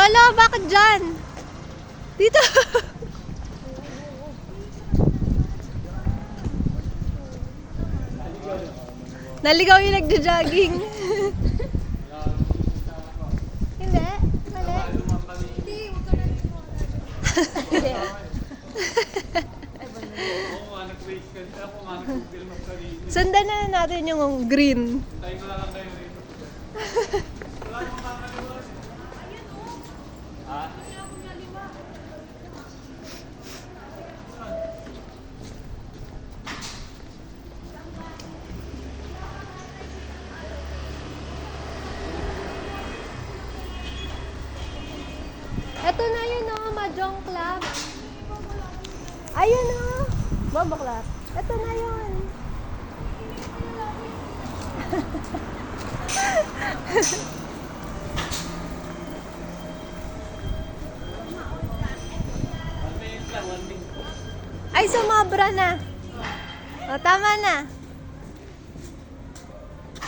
Lolo, bakit dyan? Dito. Naligaw yung nagja-jogging. Hindi? Mali? Hindi, huwag ka na sundan na natin yung green. Ito na yun o, Mahjong Club. Ayun o, Bobo Club. Ito na yun. Ay, sumabra na. O, tama na.